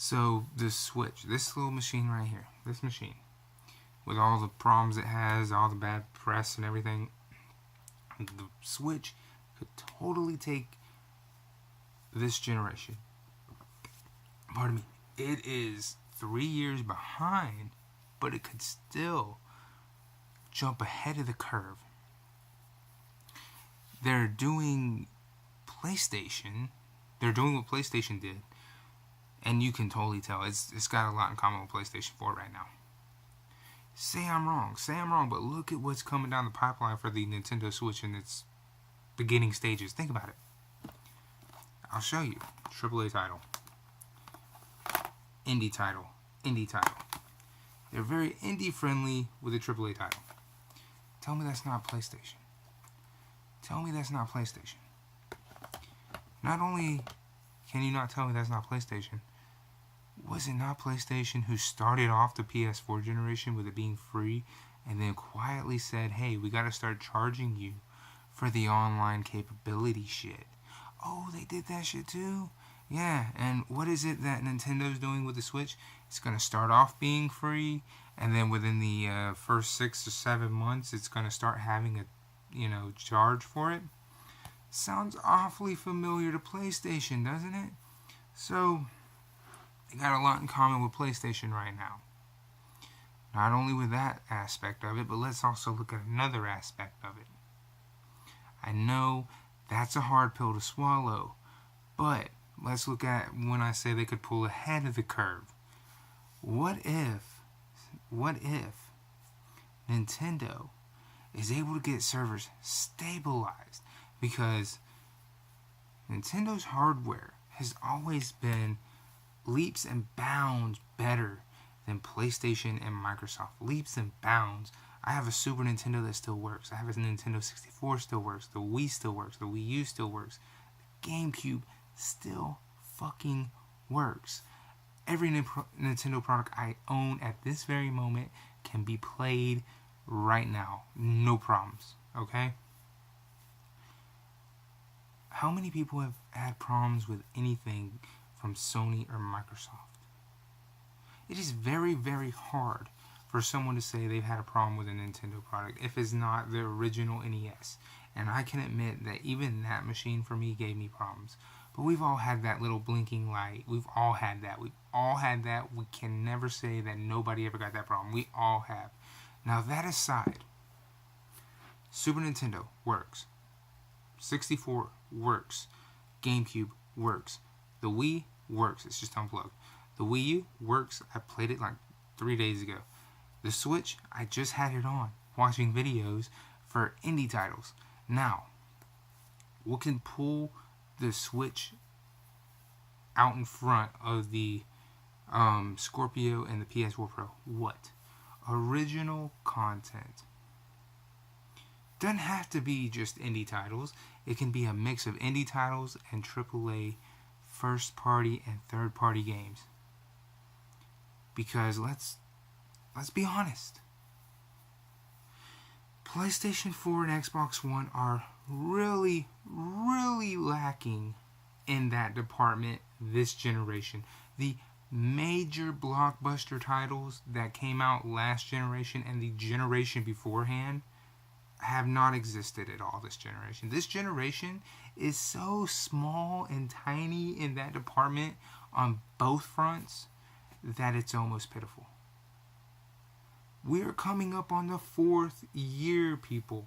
So the Switch, this little machine right here, this machine, with all the problems it has, all the bad press and everything, the Switch could totally take this generation. Pardon me. It is 3 years behind, but it could still jump ahead of the curve. They're doing PlayStation. They're doing what PlayStation did, and you can totally tell it's got a lot in common with PlayStation 4 right now. Say I'm wrong, but look at what's coming down the pipeline for the Nintendo Switch in its beginning stages. Think about it. I'll show you. AAA title. Indie title. They're very indie friendly with a AAA title. Tell me that's not PlayStation. Not only can you not tell me that's not PlayStation, was it not PlayStation who started off the PS4 generation with it being free and then quietly said, hey, we gotta start charging you for the online capability shit? Oh, they did that shit too? Yeah, and what is it that Nintendo's doing with the Switch? It's gonna start off being free, and then within the first 6 or 7 months, it's gonna start having a charge for it. Sounds awfully familiar to PlayStation, doesn't it? So, they got a lot in common with PlayStation right now. Not only with that aspect of it, but let's also look at another aspect of it. I know that's a hard pill to swallow, but let's look at when I say they could pull ahead of the curve. What if Nintendo is able to get servers stabilized? Because Nintendo's hardware has always been leaps and bounds better than PlayStation and Microsoft. Leaps and bounds. I have a Super Nintendo that still works. I have a Nintendo 64 still works. The Wii still works. The Wii U still works. The GameCube still fucking works. Every Nintendo product I own at this very moment can be played right now. No problems. Okay? How many people have had problems with anything from Sony or Microsoft? It is very, very hard for someone to say they've had a problem with a Nintendo product if it's not the original NES. And I can admit that even that machine for me gave me problems. But we've all had that little blinking light. We've all had that. We can never say that nobody ever got that problem. We all have. Now that aside, Super Nintendo works. 64 works. GameCube works. The Wii works. It's just unplugged. The Wii U works. I played it like 3 days ago. The Switch, I just had it on, watching videos for indie titles. Now, what can pull the Switch out in front of the Scorpio and the PS4 Pro? What? Original content. Doesn't have to be just indie titles. It can be a mix of indie titles and AAA first party and third party games. Because let's be honest. PlayStation 4 and Xbox One are really, really lacking in that department this generation. The major blockbuster titles that came out last generation and the generation beforehand have not existed at all this generation. This generation is so small and tiny in that department on both fronts that it's almost pitiful. We're coming up on the 4th year, people.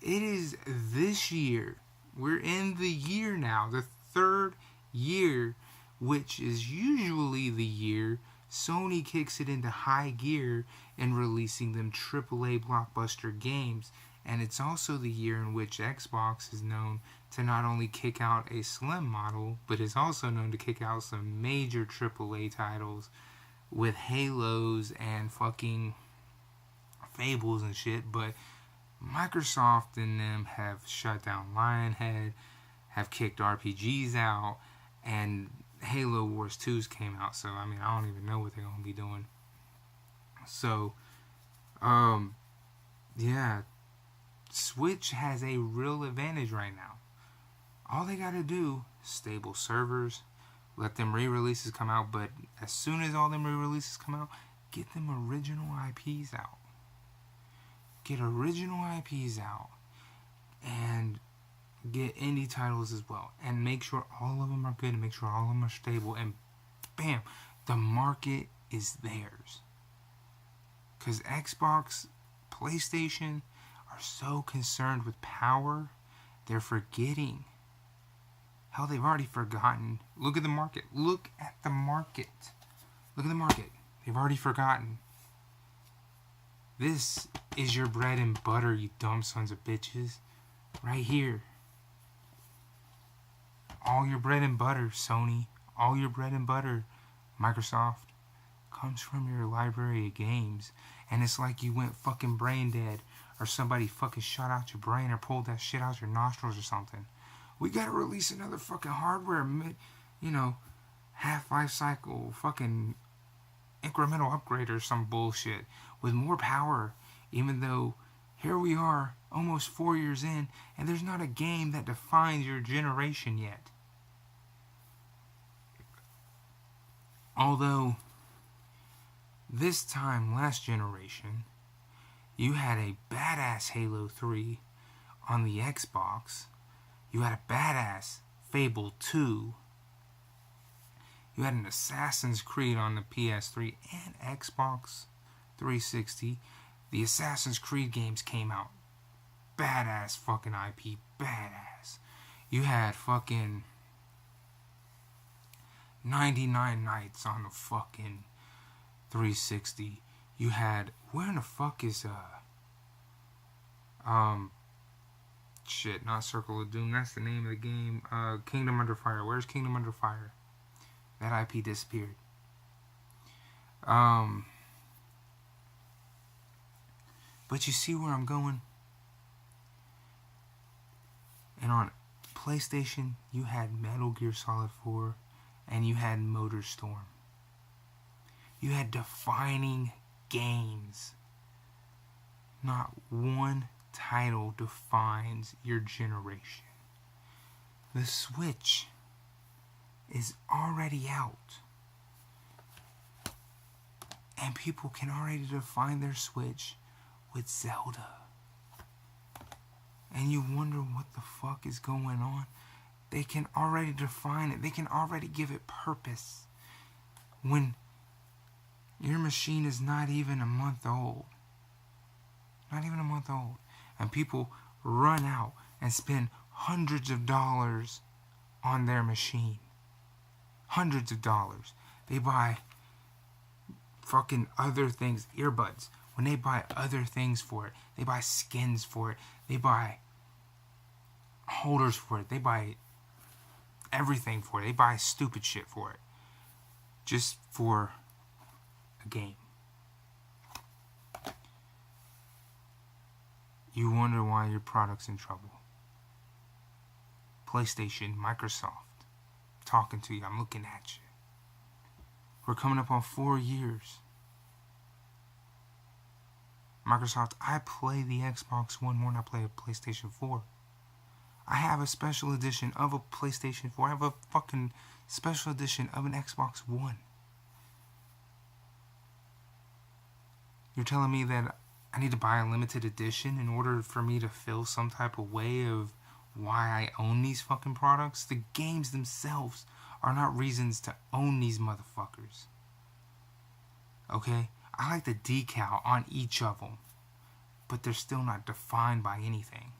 It is this year. We're in the year now, the 3rd year, which is usually the year Sony kicks it into high gear in releasing them AAA blockbuster games. And it's also the year in which Xbox is known to not only kick out a slim model, but is also known to kick out some major AAA titles with Halos and fucking Fables and shit. But Microsoft and them have shut down Lionhead, have kicked RPGs out, and Halo Wars 2s came out. So, I mean, I don't even know what they're going to be doing. So, yeah, Switch has a real advantage right now. All they got to do, stable servers, Let them re-releases come out, but as soon as all them re-releases come out, get them original IPs out. Get original IPs out. And get indie titles as well. And make sure all of them are good and make sure all of them are stable. And bam, the market is theirs. Because Xbox, PlayStation are so concerned with power, they're forgetting. Hell, they've already forgotten. Look at the market. Look at the market. Look at the market. They've already forgotten. This is your bread and butter, you dumb sons of bitches. Right here. All your bread and butter, Sony. All your bread and butter, Microsoft, comes from your library of games. And it's like you went fucking brain dead. Or somebody fucking shot out your brain or pulled that shit out your nostrils or something. We gotta release another fucking hardware, half-life cycle, fucking incremental upgrade or some bullshit with more power, even though here we are almost 4 years in and there's not a game that defines your generation yet. Although this time last generation you had a badass Halo 3 on the Xbox. You had a badass Fable 2. You had an Assassin's Creed on the PS3 and Xbox 360. The Assassin's Creed games came out. Badass fucking IP. Badass. You had fucking 99 Nights on the fucking 360. You had... Where in the fuck is... Shit, not Circle of Doom. That's the name of the game. Kingdom Under Fire. Where's Kingdom Under Fire? That IP disappeared. But you see where I'm going? And on PlayStation, you had Metal Gear Solid 4 and you had MotorStorm. You had defining games. Not one title defines your generation. The Switch is already out. And people can already define their Switch with Zelda. And you wonder what the fuck is going on. They can already define it. They can already give it purpose. When your machine is not even a month old. Not even a month old. And people run out and spend hundreds of dollars on their machine. Hundreds of dollars. They buy fucking other things, earbuds. When they buy other things for it, they buy skins for it. They buy holders for it. They buy everything for it. They buy stupid shit for it. Just for a game. You wonder why your product's in trouble. PlayStation, Microsoft, talking to you. I'm looking at you. We're coming up on 4 years. Microsoft, I play the Xbox One more than I play a PlayStation 4. I have a special edition of a PlayStation 4. I have a fucking special edition of an Xbox One. You're telling me that I need to buy a limited edition in order for me to feel some type of way of why I own these fucking products? The games themselves are not reasons to own these motherfuckers. Okay? I like the decal on each of them, but they're still not defined by anything.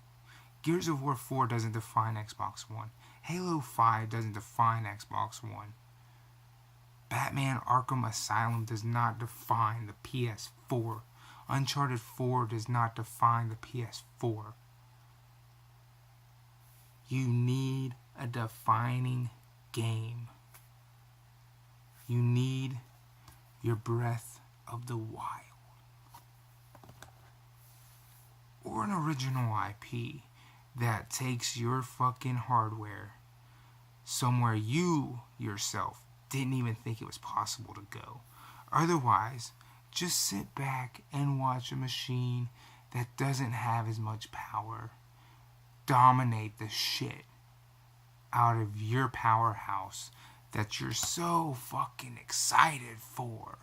Gears of War 4 doesn't define Xbox One. Halo 5 doesn't define Xbox One. Batman Arkham Asylum does not define the PS4. Uncharted 4 does not define the PS4. You need a defining game. You need your Breath of the Wild. Or an original IP that takes your fucking hardware somewhere you yourself didn't even think it was possible to go. Otherwise, just sit back and watch a machine that doesn't have as much power dominate the shit out of your powerhouse that you're so fucking excited for.